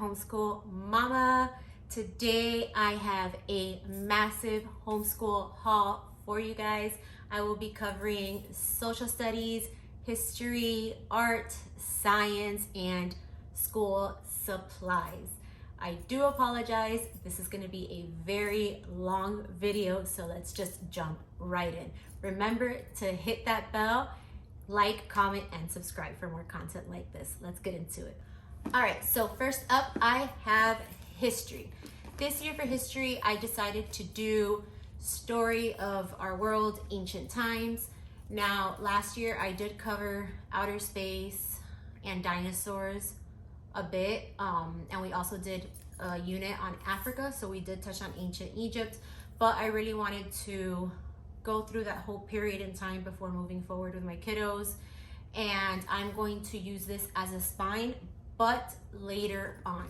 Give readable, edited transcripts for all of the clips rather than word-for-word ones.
Homeschool Mama. Today I have a massive homeschool haul for you guys. I will be covering social studies, history, art, science, and school supplies. I do apologize. This is going to be a very long video, so let's just jump right in. Remember to hit that bell, like, comment, and subscribe for more content like this. Let's get into it. All right, so first up, I have history. This year for history, I decided to do story of our world, ancient times. Now, last year I did cover outer space and dinosaurs a bit, and we also did a unit on Africa, so we did touch on ancient Egypt, but I really wanted to go through that whole period in time before moving forward with my kiddos, and I'm going to use this as a spine, but later on.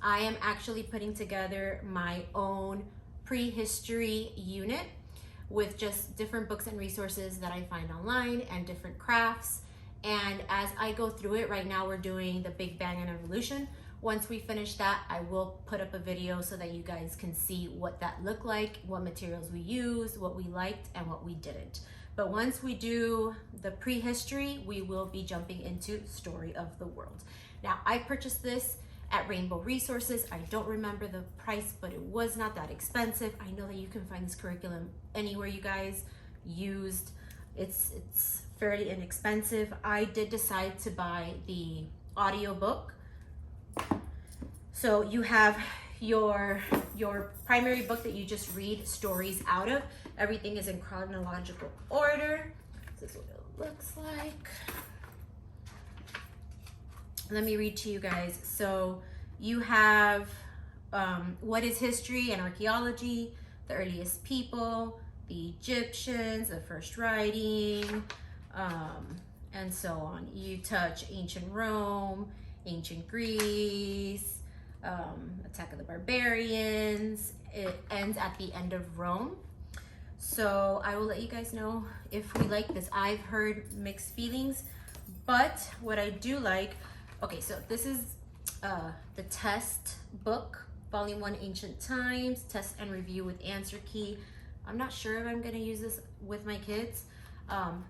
I am actually putting together my own prehistory unit with just different books and resources that I find online and different crafts. And as I go through it, right now we're doing the Big Bang and Evolution. Once we finish that, I will put up a video so that you guys can see what that looked like, what materials we used, what we liked, and what we didn't. But once we do the prehistory, we will be jumping into story of the world. Now, I purchased this at Rainbow Resources. I don't remember the price, but it was not that expensive. I know that you can find this curriculum anywhere you guys used. It's fairly inexpensive. I did decide to buy the audiobook. So you have your primary book that you just read stories out of. Everything is in chronological order. This is what it looks like. Let me read to you guys. So you have what is history and archaeology, the earliest people, the Egyptians, the first writing, and so on. You touch ancient Rome, ancient Greece, attack of the barbarians. It ends at the end of Rome. So I will let you guys know if we like this. I've heard mixed feelings, but what I do like, okay, so this is the test book, volume 1, Ancient Times, test and review with answer key. I'm not sure if I'm gonna use this with my kids.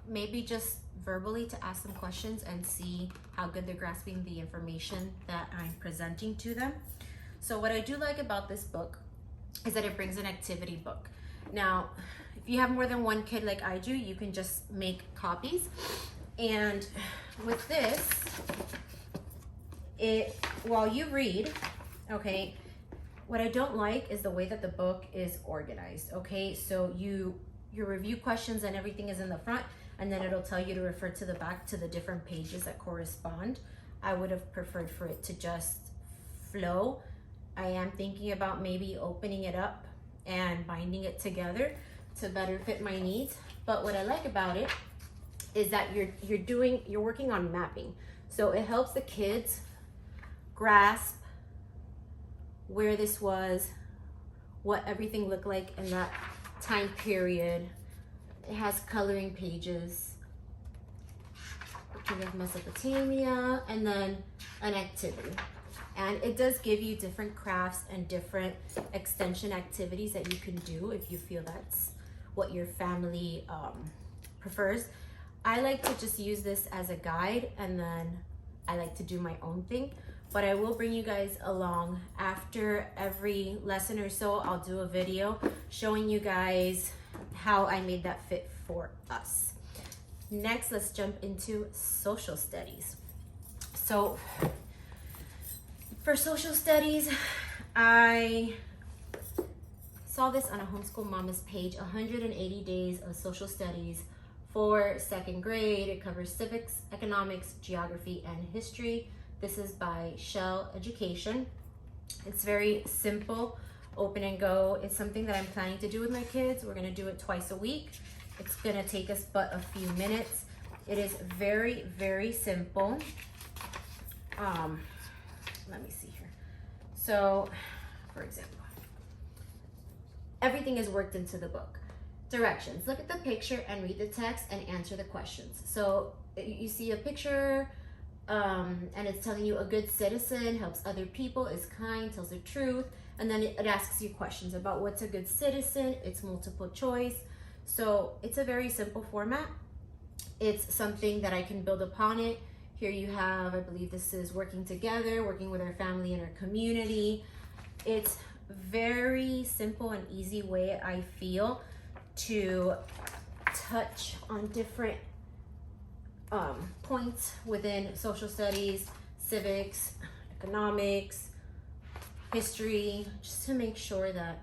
Maybe just verbally to ask them questions and see how good they're grasping the information that I'm presenting to them. So what I do like about this book is that it brings an activity book. Now, if you have more than one kid like I do, you can just make copies. And with this, while you read, okay, what I don't like is the way that the book is organized, okay? So your review questions and everything is in the front, and then it'll tell you to refer to the back to the different pages that correspond. I would have preferred for it to just flow. I am thinking about maybe opening it up and binding it together to better fit my needs. But what I like about it is that you're working on mapping. So it helps the kids grasp where this was, what everything looked like in that time period. It has coloring pages, King of Mesopotamia, and then an activity. And it does give you different crafts and different extension activities that you can do if you feel that's what your family prefers. I like to just use this as a guide, and then I like to do my own thing. But I will bring you guys along after every lesson or so. I'll do a video showing you guys how I made that fit for us. Next, let's jump into social studies. So for social studies, I saw this on a Homeschool Mama's page, 180 days of social studies for 2nd grade. It covers civics, economics, geography, and history. This is by Shell Education. It's very simple, open and go. It's something that I'm planning to do with my kids. We're gonna do it twice a week. It's gonna take us but a few minutes. It is very, very simple. Let me see here. So, for example, everything is worked into the book. Directions, look at the picture and read the text and answer the questions. So you see a picture, And it's telling you a good citizen helps other people, is kind, tells the truth, and then it asks you questions about what's a good citizen. It's multiple choice, so it's a very simple format. It's something that I can build upon it. Here you have, I believe this is working together, working with our family and our community. It's very simple and easy way, I feel, to touch on different points within social studies, civics, economics, history, just to make sure that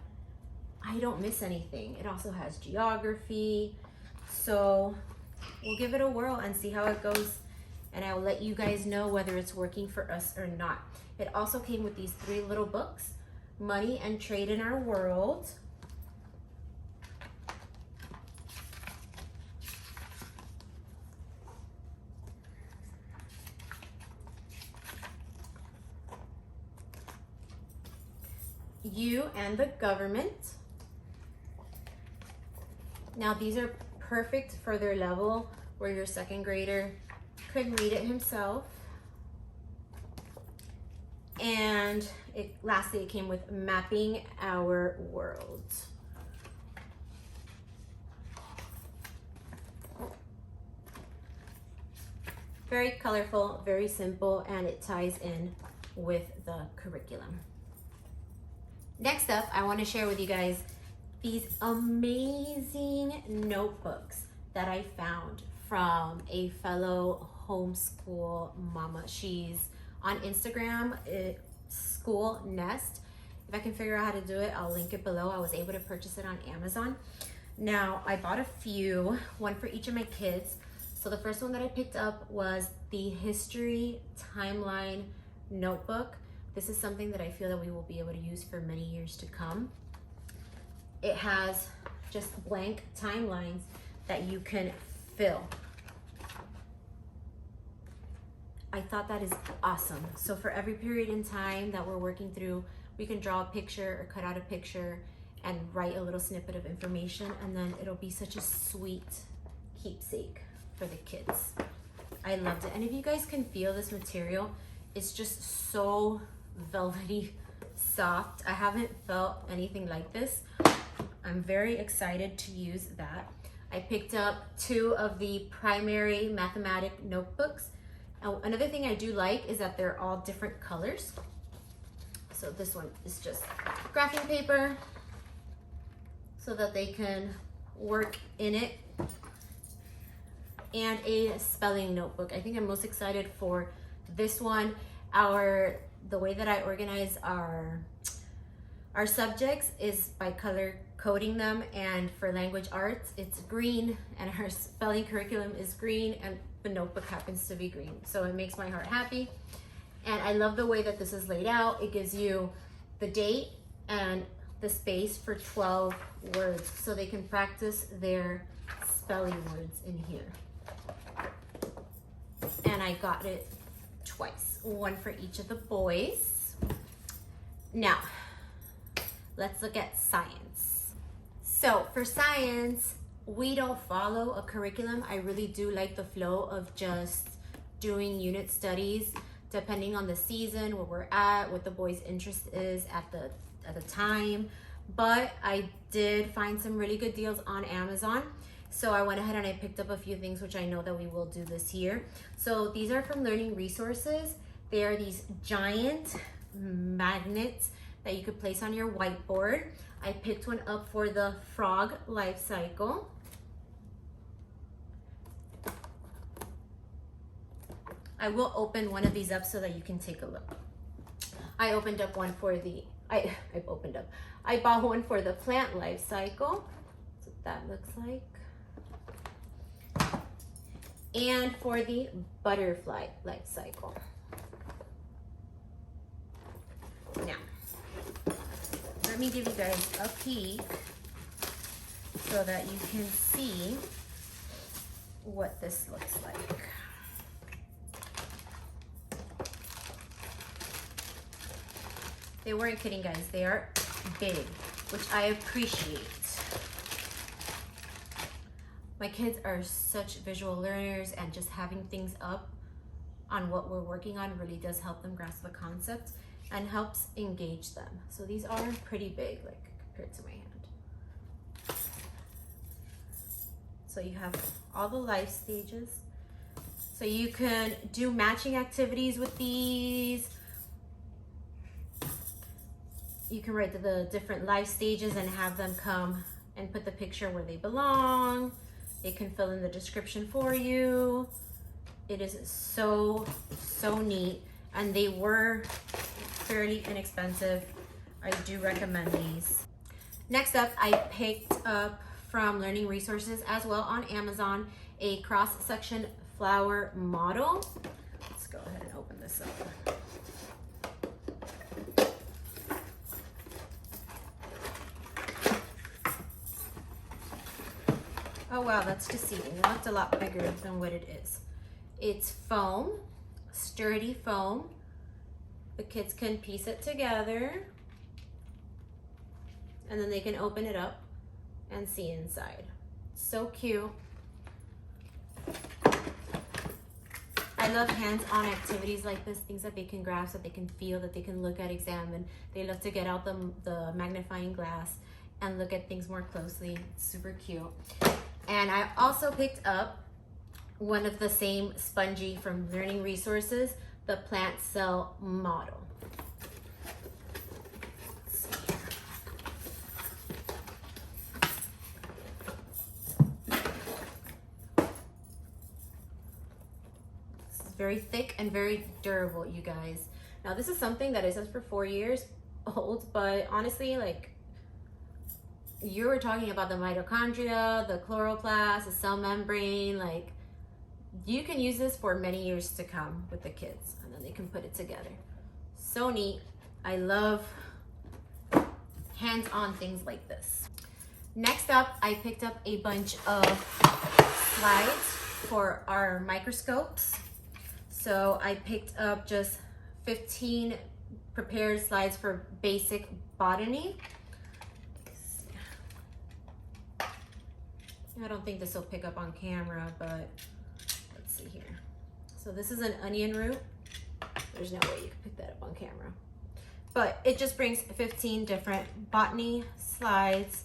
I don't miss anything. It also has geography. So we'll give it a whirl and see how it goes. And I will let you guys know whether it's working for us or not. It also came with these 3 little books, Money and Trade in Our World. You and the Government. Now these are perfect for their level where your 2nd grader could read it himself. And lastly, it came with Mapping Our World. Very colorful, very simple, and it ties in with the curriculum. Next up, I want to share with you guys these amazing notebooks that I found from a fellow homeschool mama. She's on Instagram, School Nest. If I can figure out how to do it, I'll link it below. I was able to purchase it on Amazon. Now, I bought a few, one for each of my kids. So the first one that I picked up was the History Timeline Notebook. This is something that I feel that we will be able to use for many years to come. It has just blank timelines that you can fill. I thought that is awesome. So for every period in time that we're working through, we can draw a picture or cut out a picture and write a little snippet of information, and then it'll be such a sweet keepsake for the kids. I loved it. And if you guys can feel this material, it's just so velvety soft. I haven't felt anything like this. I'm very excited to use that. I picked up 2 of the primary mathematic notebooks. Another thing I do like is that they're all different colors. So this one is just graphing paper so that they can work in it. And a spelling notebook. I think I'm most excited for this one. The way that I organize our subjects is by color coding them, and for language arts it's green, and our spelling curriculum is green, and the notebook happens to be green. So it makes my heart happy. And I love the way that this is laid out. It gives you the date and the space for 12 words so they can practice their spelling words in here. And I got it twice, one for each of the boys. Now, let's look at science. So for science, we don't follow a curriculum. I really do like the flow of just doing unit studies depending on the season, where we're at, what the boys' interest is at the time. But I did find some really good deals on Amazon. So I went ahead and I picked up a few things which I know that we will do this year. So these are from Learning Resources. They are these giant magnets that you could place on your whiteboard. I picked one up for the frog life cycle. I will open one of these up so that you can take a look. I opened up one for the, I bought one for the plant life cycle. That's what that looks like. And for the butterfly life cycle. Now, let me give you guys a peek so that you can see what this looks like. They weren't kidding, guys. They are big, which I appreciate. My kids are such visual learners, and just having things up on what we're working on really does help them grasp the concept and helps engage them. So these are pretty big, like compared to my hand. So you have all the life stages. So you can do matching activities with these. You can write the different life stages and have them come and put the picture where they belong. They can fill in the description for you. It is so neat, and they were fairly inexpensive. I do recommend these. Next up, I picked up from Learning Resources as well on Amazon a cross-section flower model. Let's go ahead and open this up. Oh wow, that's deceiving. It looked a lot bigger than what it is. It's foam, sturdy foam. The kids can piece it together and then they can open it up and see inside. So cute. I love hands-on activities like this, things that they can grasp, that they can feel, that they can look at, examine. They love to get out the magnifying glass and look at things more closely. It's super cute. And I also picked up one of the same spongy from Learning Resources, the plant cell model. This is very thick and very durable, you guys. Now this is something that it says for 4 years old, but honestly, like, you were talking about the mitochondria, the chloroplast, the cell membrane, like, you can use this for many years to come with the kids, and then they can put it together. So neat. I love hands-on things like this. Next up, I picked up a bunch of slides for our microscopes. So I picked up just 15 prepared slides for basic botany. I don't think this will pick up on camera, but let's see here. So this is an onion root. There's no way you can pick that up on camera. But it just brings 15 different botany slides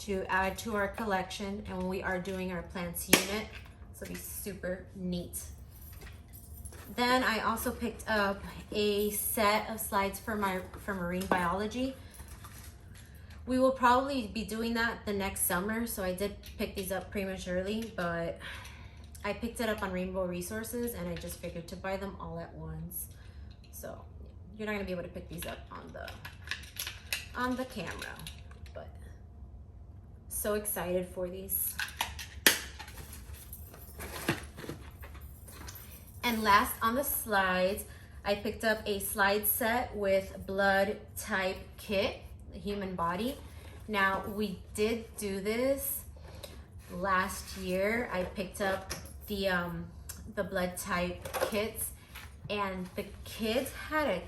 to add to our collection. And when we are doing our plants unit, this will be super neat. Then I also picked up a set of slides for marine biology. We will probably be doing that the next summer, so I did pick these up prematurely, but I picked it up on Rainbow Resources and I just figured to buy them all at once. So you're not gonna be able to pick these up on the camera, but so excited for these. And last on the slides, I picked up a slide set with blood type kit, the human body. Now we did do this last year. I picked up the blood type kits, and the kids had a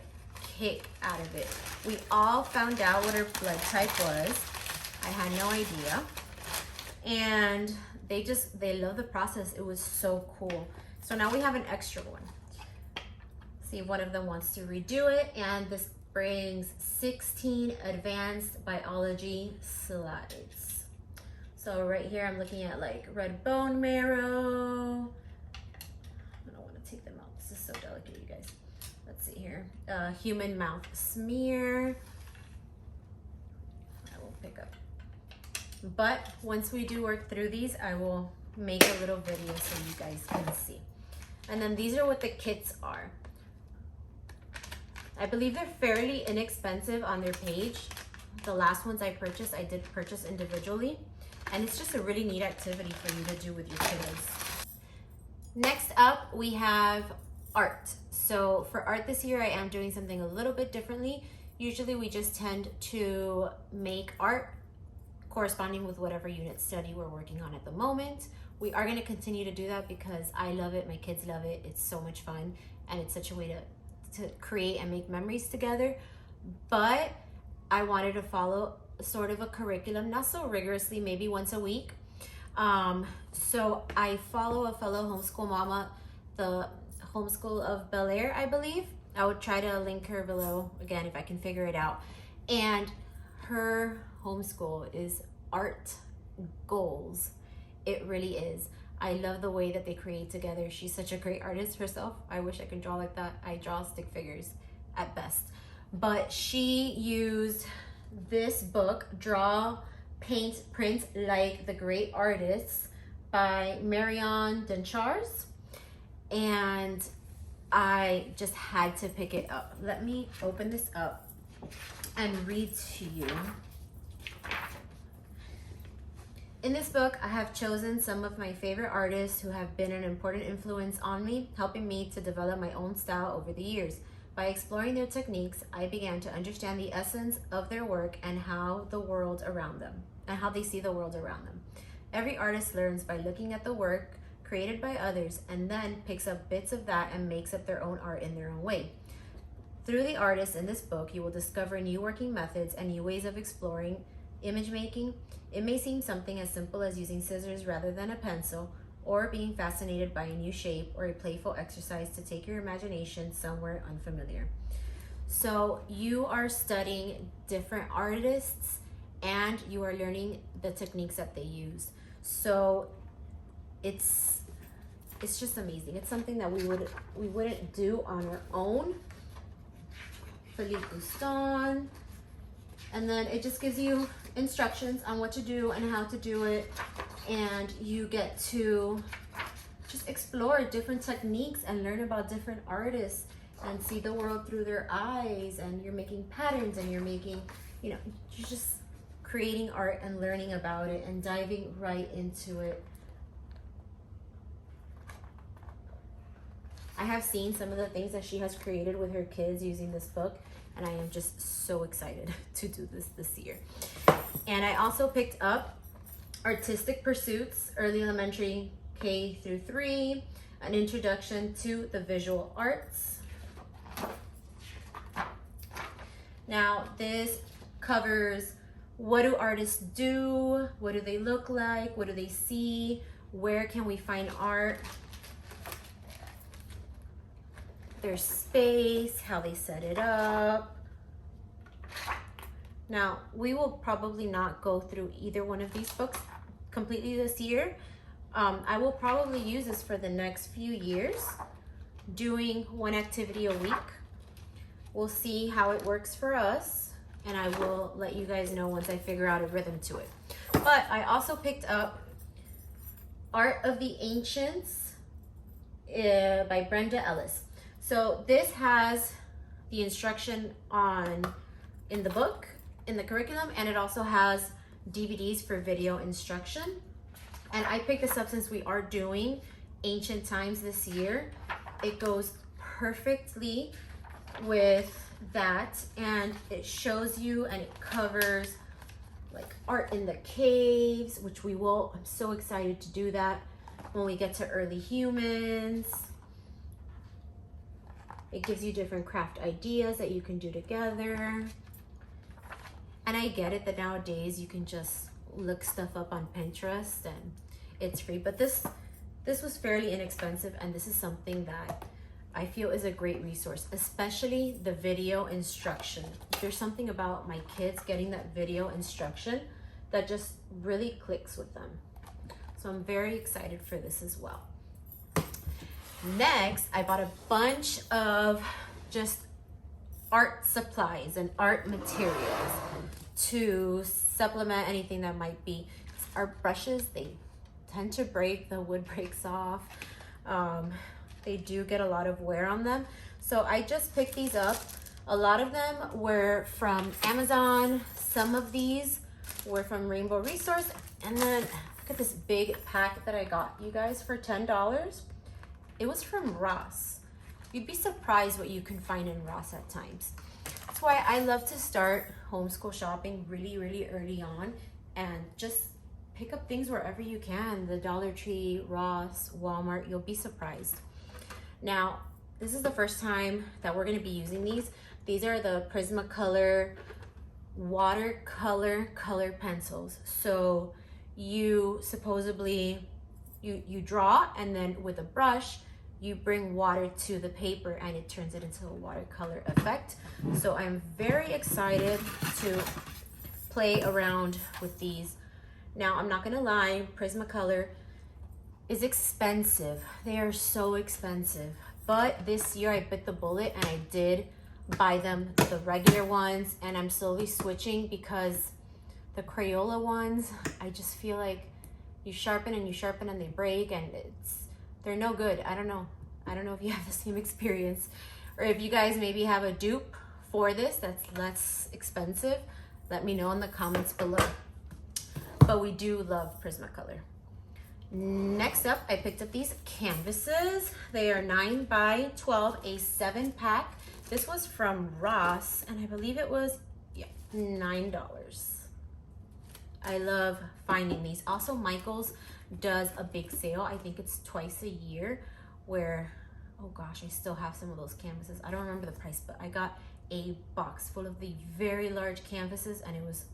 kick out of it. We all found out what our blood type was. I had no idea, and they love the process. It was so cool. So now we have an extra one. See if one of them wants to redo it, and this brings 16 advanced biology slides. So right here I'm looking at like red bone marrow. I don't want to take them out. This is so delicate, you guys. Let's see here. Human mouth smear. I will pick up. But once we do work through these, I will make a little video so you guys can see. And then these are what the kits are. I believe they're fairly inexpensive on their page. The last ones I purchased, I did purchase individually. And it's just a really neat activity for you to do with your kiddos. Next up, we have art. So for art this year, I am doing something a little bit differently. Usually we just tend to make art corresponding with whatever unit study we're working on at the moment. We are going to continue to do that because I love it, my kids love it. It's so much fun, and it's such a way to create and make memories together. But I wanted to follow sort of a curriculum, not so rigorously, maybe once a week. So I follow a fellow homeschool mama, the Homeschool of Bel Air, I believe. I would try to link her below again if I can figure it out. And her homeschool is art goals. It really is. I love the way that they create together. She's such a great artist herself. I wish I could draw like that. I draw stick figures at best. But she used this book, Draw, Paint, Print Like the Great Artists by Marion Denchars. And I just had to pick it up. Let me open this up and read to you. In this book, I have chosen some of my favorite artists who have been an important influence on me, helping me to develop my own style over the years. By exploring their techniques, I began to understand the essence of their work and how the world around them, and how they see the world around them. Every artist learns by looking at the work created by others and then picks up bits of that and makes up their own art in their own way. Through the artists in this book, you will discover new working methods and new ways of exploring image making. It may seem something as simple as using scissors rather than a pencil, or being fascinated by a new shape, or a playful exercise to take your imagination somewhere unfamiliar. So you are studying different artists and you are learning the techniques that they use. So it's just amazing. It's something that we wouldn't do on our own. Philippe Guston. And then it just gives you instructions on what to do and how to do it. And you get to just explore different techniques and learn about different artists and see the world through their eyes. And you're making patterns and you're making, you're just creating art and learning about it and diving right into it. I have seen some of the things that she has created with her kids using this book, and I am just so excited to do this year. And I also picked up Artistic Pursuits, Early Elementary K through 3, an introduction to the visual arts. Now this covers, what do artists do? What do they look like? What do they see? Where can we find art? Their space, how they set it up. Now, we will probably not go through either one of these books completely this year. I will probably use this for the next few years, doing one activity a week. We'll see how it works for us, and I will let you guys know once I figure out a rhythm to it. But I also picked up Art of the Ancients by Brenda Ellis. So this has the instruction in the book, in the curriculum, and it also has DVDs for video instruction. And I picked this up since we are doing ancient times this year. It goes perfectly with that, and it shows you and it covers like art in the caves, which we will. I'm so excited to do that when we get to early humans. It gives you different craft ideas that you can do together. And I get it that nowadays you can just look stuff up on Pinterest and it's free, but this was fairly inexpensive, and this is something that I feel is a great resource, especially the video instruction. There's something about my kids getting that video instruction that just really clicks with them. So I'm very excited for this as well. Next, I bought a bunch of just art supplies and art materials to supplement anything that might be. Our brushes, they tend to break, the wood breaks off. They do get a lot of wear on them. So I just picked these up. A lot of them were from Amazon. Some of these were from Rainbow Resource. And then look at this big pack that I got you guys for $10. It was from Ross. You'd be surprised what you can find in Ross at times. That's why I love to start homeschool shopping really, really early on and just pick up things wherever you can. The Dollar Tree, Ross, Walmart, you'll be surprised. Now, this is the first time that we're gonna be using these. These are the Prismacolor watercolor color pencils. So you supposedly, you draw, and then with a brush, you bring water to the paper and it turns it into a watercolor effect. So I'm very excited to play around with these. Now, I'm not gonna lie, Prismacolor is expensive. They are so expensive. But this year I bit the bullet and I did buy them, the regular ones, and I'm slowly switching because the Crayola ones, I just feel like you sharpen and they break, and they're no good. I don't know if you have the same experience, or if you guys maybe have a dupe for this that's less expensive. Let me know in the comments below. But we do love Prismacolor. Next up, I picked up these canvases. They are 9 by 12, a 7-pack. This was from Ross, and I believe it was, yeah, $9. I love finding these. Also, Michael's does a big sale. I think it's twice a year where, oh gosh, I still have some of those canvases. I don't remember the price, but I got a box full of the very large canvases, and it was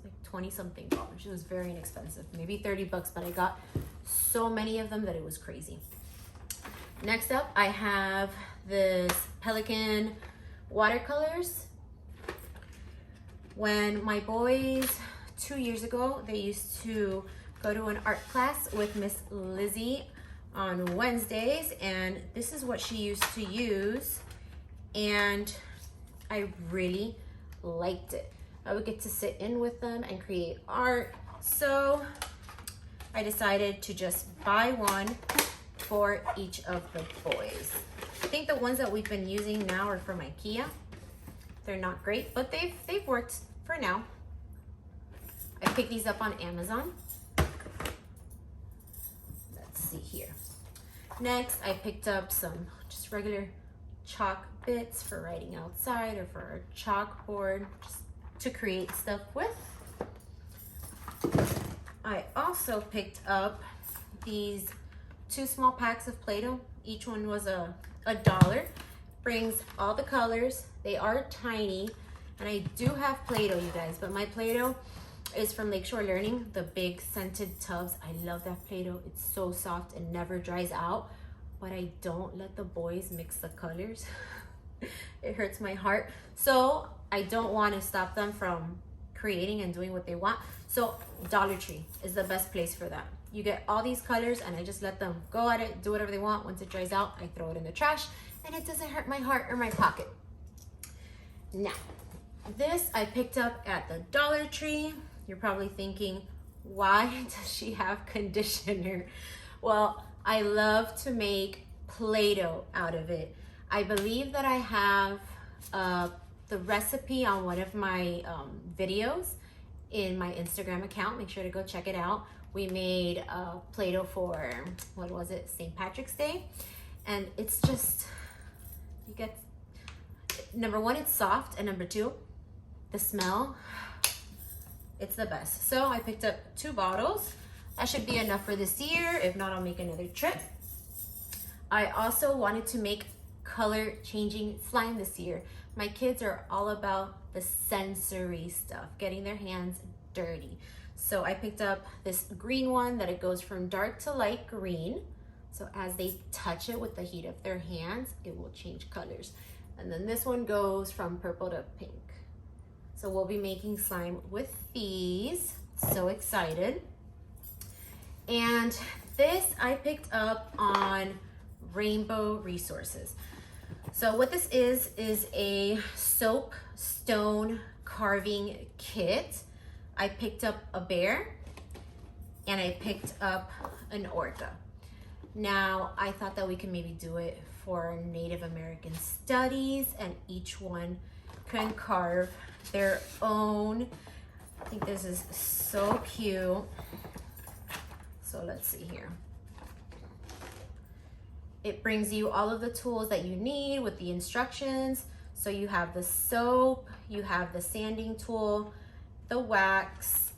like 20-something dollars. It was very inexpensive, maybe 30 bucks, but I got so many of them that it was crazy. Next up, I have this Pelican watercolors. When my boys, 2 years ago, they used to go to an art class with Miss Lizzie on Wednesdays, and this is what she used to use, and I really liked it. I would get to sit in with them and create art, so I decided to just buy one for each of the boys. I think the ones that we've been using now are from IKEA. They're not great, but they've worked for now. I picked these up on Amazon. Let's see here. Next, I picked up some just regular chalk bits for writing outside or for a chalkboard, just to create stuff with. I also picked up these 2 small packs of Play-Doh. Each one was a $1. Brings all the colors. They are tiny, and I do have Play-Doh, you guys, but my Play-Doh is from Lakeshore Learning, the big scented tubs. I love that Play-Doh. It's so soft and never dries out, but I don't let the boys mix the colors. It hurts my heart. So I don't want to stop them from creating and doing what they want. So Dollar Tree is the best place for that. You get all these colors, and I just let them go at it, do whatever they want. Once it dries out, I throw it in the trash, and it doesn't hurt my heart or my pocket. Now, this I picked up at the Dollar Tree. You're probably thinking, why does she have conditioner? Well, I love to make Play-Doh out of it. I believe that I have the recipe on one of my videos in my Instagram account. Make sure to go check it out. We made Play-Doh for, what was it, St. Patrick's Day. And it's just, you get, number one, it's soft, and number two, the smell, it's the best. So I picked up 2 bottles. That should be enough for this year. If not, I'll make another trip. I also wanted to make color changing slime this year. My kids are all about the sensory stuff, getting their hands dirty. So I picked up this green one that it goes from dark to light green. So as they touch it with the heat of their hands, it will change colors. And then this one goes from purple to pink. So we'll be making slime with these. So excited. And this I picked up on Rainbow Resources. So what this is a soap stone carving kit. I picked up a bear and I picked up an orca. Now, I thought that we could maybe do it for Native American studies, and each one can carve their own. I think this is so cute. So let's see here. It brings you all of the tools that you need with the instructions. So you have the soap, you have the sanding tool, the wax.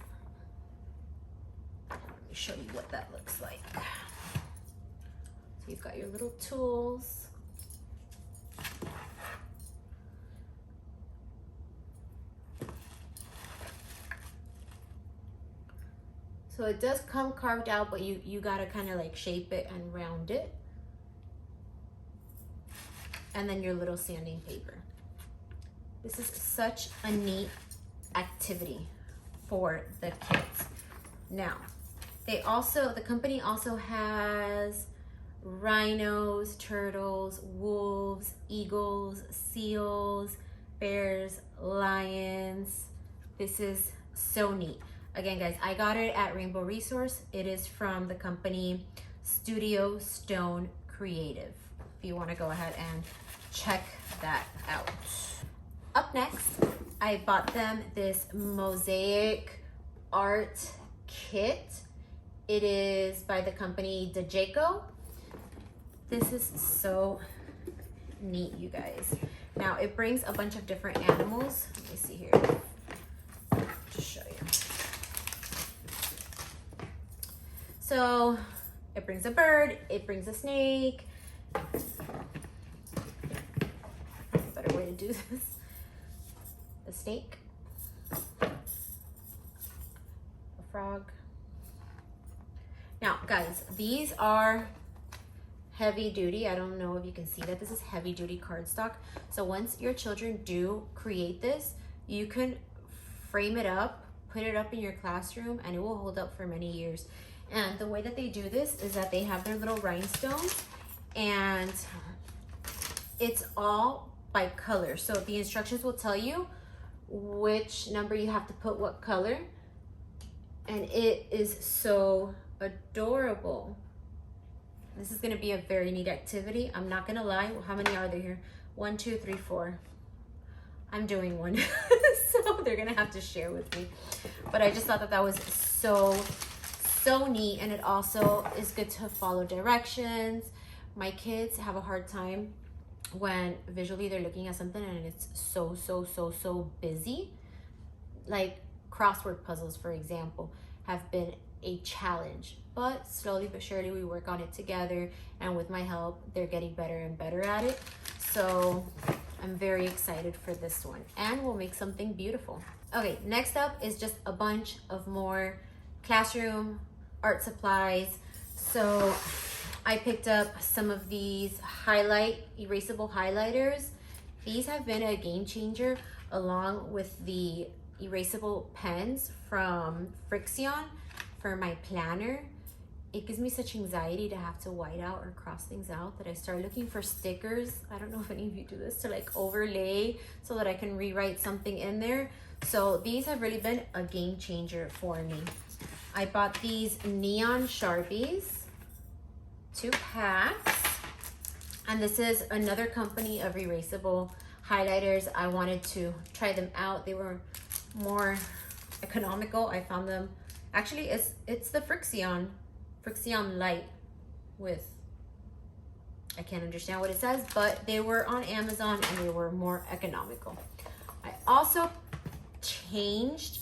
Let me show you what that looks like. So you've got your little tools. So it does come carved out, but you gotta kind of like shape it and round it. and then your little sanding paper. This is such a neat activity for the kids. Now, the company also has rhinos, turtles, wolves, eagles, seals, bears, lions. This is so neat. Again, guys, I got it at Rainbow Resource. It is from the company Studio Stone Creative, if you want to go ahead and check that out. Up next, I bought them this mosaic art kit. It is by the company Dejaco. This is so neat, you guys. Now, it brings a bunch of different animals. Let me see here. Just show you. So, it brings a bird, it brings a snake. A better way to do this. A snake. A frog. Now, guys, these are heavy duty. I don't know if you can see that. This is heavy duty cardstock. So once your children do create this, you can frame it up, put it up in your classroom, and it will hold up for many years. And the way that they do this is that they have their little rhinestones, and it's all by color. So the instructions will tell you which number you have to put what color, and it is so adorable. This is going to be a very neat activity. I'm not going to lie. How many are there here? 1, 2, 3, 4. I'm doing one. So they're going to have to share with me. But I just thought that that was so neat. And it also is good to follow directions. My kids have a hard time when visually they're looking at something and it's so busy. Like crossword puzzles, for example, have been a challenge, but slowly but surely we work on it together, and with my help they're getting better and better at it. So I'm very excited for this one, and we'll make something beautiful. Okay, next up is just a bunch of more classroom art supplies. So I picked up some of these erasable highlighters. These have been a game changer, along with the erasable pens from Frixion for my planner. It gives me such anxiety to have to white out or cross things out that I started looking for stickers. I don't know if any of you do this, to like overlay so that I can rewrite something in there. So these have really been a game changer for me. I bought these neon Sharpies, 2 packs. And this is another company of erasable highlighters. I wanted to try them out. They were more economical. I found them, actually it's the Frixion Light with, I can't understand what it says, but they were on Amazon and they were more economical. I also changed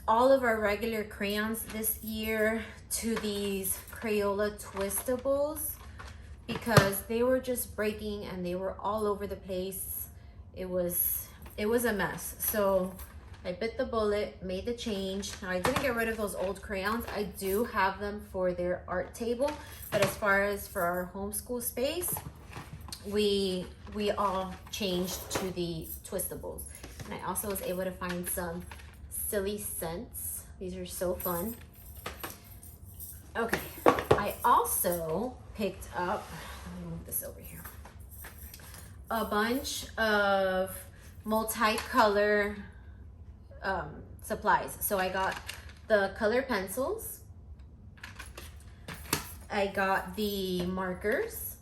all of our regular crayons this year to these Crayola Twistables because they were just breaking and they were all over the place. It was a mess. So I bit the bullet, made the change. Now, I didn't get rid of those old crayons. I do have them for their art table, but as far as for our homeschool space, we all changed to the Twistables. And I also was able to find some silly scents. These are so fun. Okay, I also picked up, let me move this over here, a bunch of multicolor supplies. So I got the color pencils, I got the markers,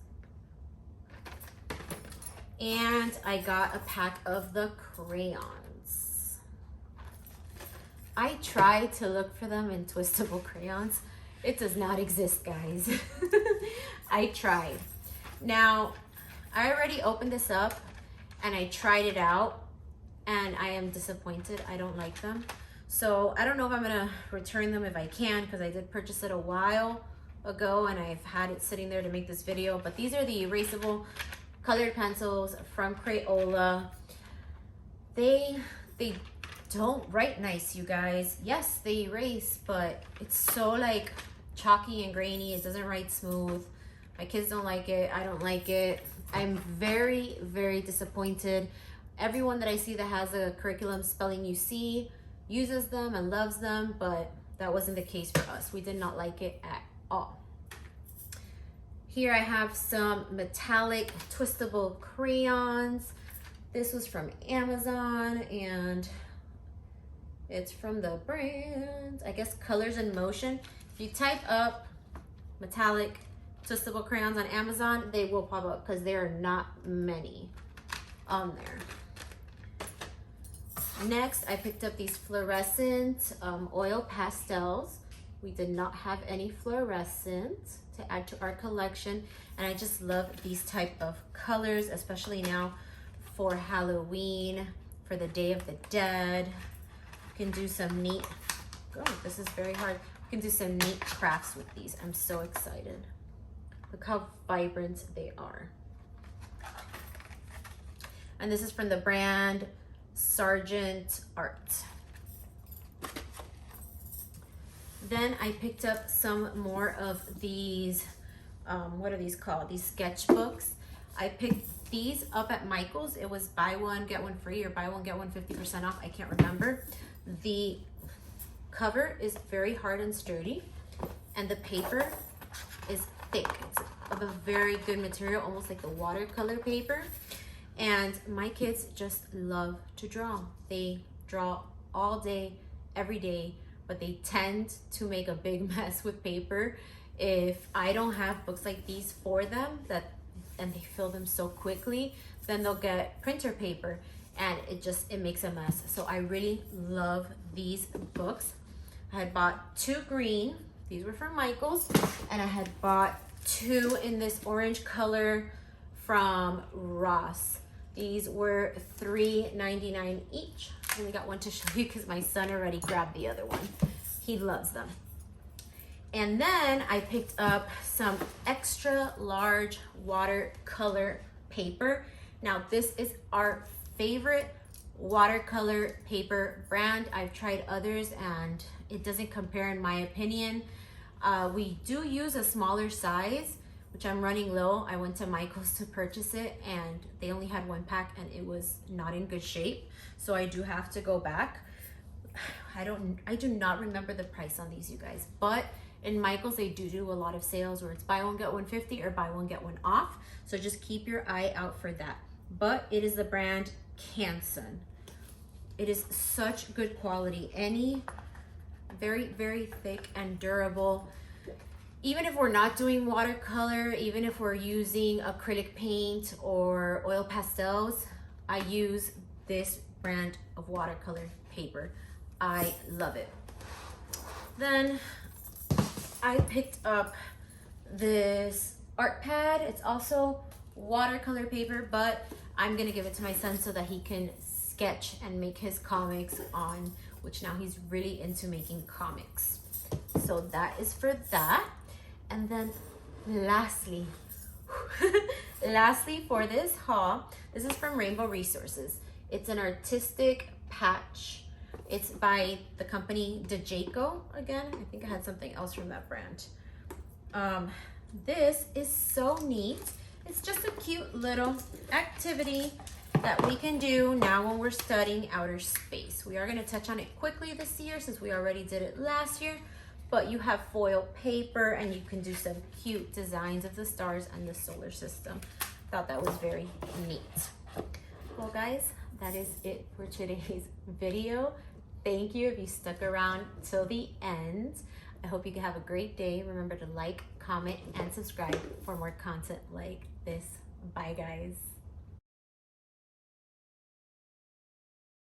and I got a pack of the crayons. I tried to look for them in twistable crayons. It does not exist, guys. I tried. Now, I already opened this up and I tried it out, and I am disappointed. I don't like them. So I don't know if I'm gonna return them if I can, because I did purchase it a while ago and I've had it sitting there to make this video. But these are the erasable colored pencils from Crayola. They don't write nice, you guys. Yes, they erase, but it's so like chalky and grainy. It doesn't write smooth. My kids don't like it. I don't like it. I'm very, very disappointed. Everyone that I see that has a curriculum spelling UC uses them and loves them, but that wasn't the case for us. We did not like it at all. Here I have some metallic twistable crayons. This was from Amazon and it's from the brand, I guess, Colors in Motion. If you type up metallic twistable crayons on Amazon, they will pop up because there are not many on there. Next, I picked up these fluorescent oil pastels. We did not have any fluorescent to add to our collection, and I just love these type of colors, especially now for Halloween, for the Day of the Dead. You can do some neat, oh, this is very hard. You can do some neat crafts with these. I'm so excited. Look how vibrant they are. And this is from the brand Sargent Art. Then I picked up some more of these, what are these called? These sketchbooks. I picked these up at Michael's. It was buy one, get one free, or buy one, get one 50% off. I can't remember. The cover is very hard and sturdy, and the paper is thick. It's of a very good material, almost like the watercolor paper. And my kids just love to draw. They draw all day, every day, but they tend to make a big mess with paper. If I don't have books like these for them, and they fill them so quickly, then they'll get printer paper and it makes a mess. So I really love these books. I had bought 2 green, these were from Michael's, and I had bought 2 in this orange color from Ross. These were $3.99 each. I only got one to show you because my son already grabbed the other one. He loves them. And then I picked up some extra large watercolor paper. Now this is our favorite watercolor paper brand. I've tried others and it doesn't compare in my opinion. We do use a smaller size, which I'm running low. I went to Michael's to purchase it and they only had 1 pack and it was not in good shape. So I do have to go back. I do not remember the price on these, you guys, but in Michael's, they do a lot of sales where it's buy one, get one 50 or buy one, get one off. So just keep your eye out for that. But it is the brand Canson. It is such good quality. Very, very thick and durable. Even if we're not doing watercolor, even if we're using acrylic paint or oil pastels, I use this brand of watercolor paper. I love it. Then I picked up this art pad. It's also watercolor paper, but I'm gonna give it to my son so that he can sketch and make his comics on, which now he's really into making comics. So that is for that. And then lastly, lastly for this haul, this is from Rainbow Resources. It's an artistic patch. It's by the company DeJaco again. I think I had something else from that brand. This is so neat. It's just a cute little activity that we can do now when we're studying outer space. We are going to touch on it quickly this year since we already did it last year, but you have foil paper and you can do some cute designs of the stars and the solar system. Thought that was very neat. Well guys, that is it for today's video. Thank you if you stuck around till the end. I hope you have a great day. Remember to like, comment, and subscribe for more content like this. Bye guys.